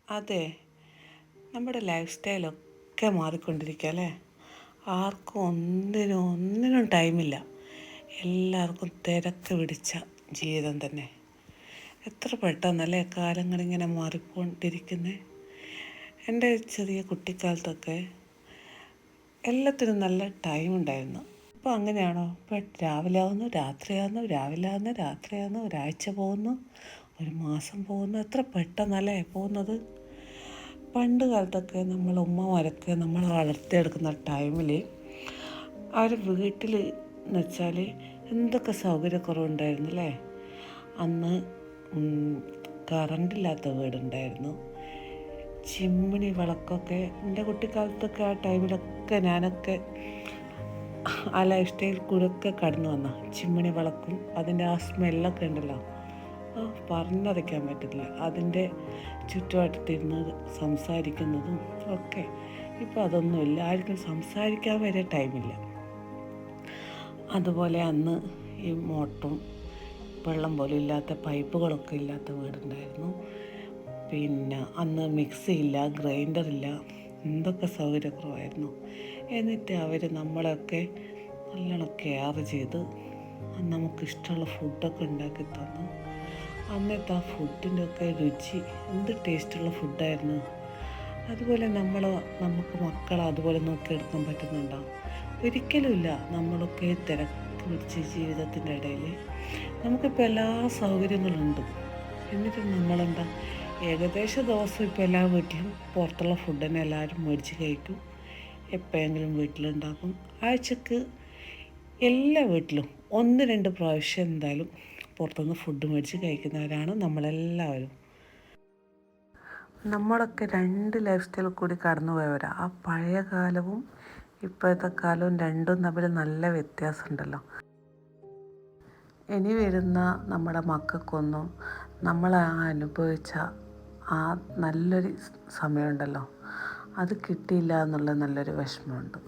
അതെ, നമ്മുടെ ലൈഫ് സ്റ്റൈലൊക്കെ മാറിക്കൊണ്ടിരിക്കുക അല്ലേ? ആർക്കും ഒന്നിനും ടൈമില്ല. എല്ലാവർക്കും തിരക്ക് പിടിച്ച ജീവിതം തന്നെ. എത്ര പെട്ടെന്നല്ലേ കാലങ്ങളിങ്ങനെ മാറിക്കൊണ്ടിരിക്കുന്നത്. എൻ്റെ ചെറിയ കുട്ടിക്കാലത്തൊക്കെ എല്ലാത്തിനും നല്ല ടൈം ഉണ്ടായിരുന്നു. ഇപ്പോൾ അങ്ങനെയാണോ? ഇപ്പോൾ രാവിലെ ആവുന്നു, രാത്രിയാവുന്നു, രാവിലെ ആവുന്നു, രാത്രിയാവുന്നു, ഒരാഴ്ച പോകുന്നു, ഒരു മാസം പോകുന്നു. എത്ര പെട്ടെന്നല്ലേ പോകുന്നത്. പണ്ട് കാലത്തൊക്കെ നമ്മൾ ഉമ്മമാരൊക്കെ നമ്മളെ വളർത്തിയെടുക്കുന്ന ടൈമിൽ അവർ വീട്ടിൽ എന്ന് വെച്ചാൽ എന്തൊക്കെ സൗകര്യക്കുറവുണ്ടായിരുന്നു അല്ലേ? അന്ന് കറണ്ടില്ലാത്ത വീടുണ്ടായിരുന്നു. ചിമ്മിണി വിളക്കൊക്കെ എൻ്റെ കുട്ടിക്കാലത്തൊക്കെ ആ ടൈമിലൊക്കെ ഞാനൊക്കെ ആ ലൈഫ് സ്റ്റൈൽ കൂടെയൊക്കെ കടന്നു വന്ന ചിമ്മിണി വിളക്കും അതിൻ്റെ ആ സ്മെല്ലൊക്കെ ഉണ്ടല്ലോ, പറഞ്ഞറിയിക്കാൻ പറ്റില്ല. അതിൻ്റെ ചുറ്റുവട്ടത്തിരുന്ന് സംസാരിക്കുന്നതും ഒക്കെ. ഇപ്പോൾ അതൊന്നുമില്ല, ആർക്കും സംസാരിക്കാൻ വരെ ടൈമില്ല. അതുപോലെ അന്ന് ഈ മോട്ടറും വെള്ളം പോലും ഇല്ലാത്ത പൈപ്പുകളൊക്കെ ഇല്ലാത്ത വീടുണ്ടായിരുന്നു. പിന്നെ അന്ന് മിക്സി ഇല്ല, ഗ്രൈൻഡറില്ല, എന്തൊക്കെ സൗകര്യക്കുറവായിരുന്നു. എന്നിട്ട് അവർ നമ്മളെയൊക്കെ നല്ലോണം കെയർ ചെയ്ത് നമുക്കിഷ്ടമുള്ള ഫുഡൊക്കെ ഉണ്ടാക്കി തന്നു. അന്നത്തെ ആ ഫുഡിൻ്റെ ഒക്കെ രുചി എന്ത് ടേസ്റ്റുള്ള ഫുഡായിരുന്നു. അതുപോലെ നമുക്ക് മക്കളെ അതുപോലെ നോക്കിയെടുക്കാൻ പറ്റുന്നുണ്ടോ? ഒരിക്കലുമില്ല. നമ്മളൊക്കെ തിരക്ക് പിടിച്ച ജീവിതത്തിൻ്റെ ഇടയിൽ നമുക്കിപ്പോൾ എല്ലാ സൗകര്യങ്ങളുണ്ട്. എന്നിട്ട് നമ്മളെന്താ, ഏകദേശം ദിവസം ഇപ്പോൾ എല്ലാ വീട്ടിലും പുറത്തുള്ള ഫുഡ് തന്നെ എല്ലാവരും മേടിച്ച് കഴിക്കും. എപ്പോഴെങ്കിലും വീട്ടിലുണ്ടാക്കും. ആഴ്ചക്ക് എല്ലാ വീട്ടിലും 1-2 പ്രാവശ്യം എന്തായാലും പുറത്തുനിന്ന് ഫുഡ് മേടിച്ച് കഴിക്കുന്നവരാണ് നമ്മളെല്ലാവരും. നമ്മളൊക്കെ 2 ലൈഫ് സ്റ്റൈലിൽ കൂടി കടന്നു പോയവരാണ്. ആ പഴയ കാലവും ഇപ്പോഴത്തെ കാലവും രണ്ടും തമ്മിൽ നല്ല വ്യത്യാസമുണ്ടല്ലോ. ഇനി വരുന്ന നമ്മുടെ മക്കൾക്കൊന്നും നമ്മൾ അനുഭവിച്ച ആ നല്ലൊരു സമയമുണ്ടല്ലോ, അത് കിട്ടിയില്ല എന്നുള്ള നല്ലൊരു വിഷമമുണ്ട്.